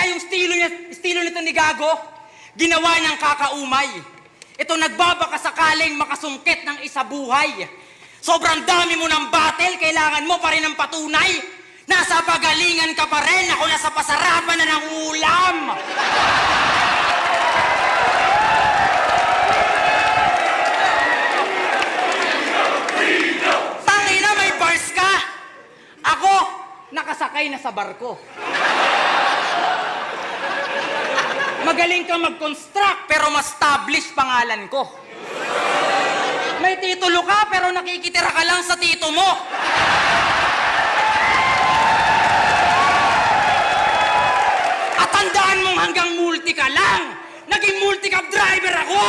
kaya yung estilo nito ni Gago, ginawa niyang kakaumay. Ito nagbabaka sakaling makasungkit ng isa buhay. Sobrang dami mo ng battle, kailangan mo pa rin ng patunay. Nasa pagalingan ka pa rin, ako nasa pasarapan na ng ulam. Tangina, may bars ka. Ako, nakasakay na sa barko. Magaling ka mag-construct, pero ma-establish pangalan ko. May titulo ka, pero nakikitira ka lang sa tito mo. At tandaan mong hanggang multi ka lang. Naging multi-cab driver ako!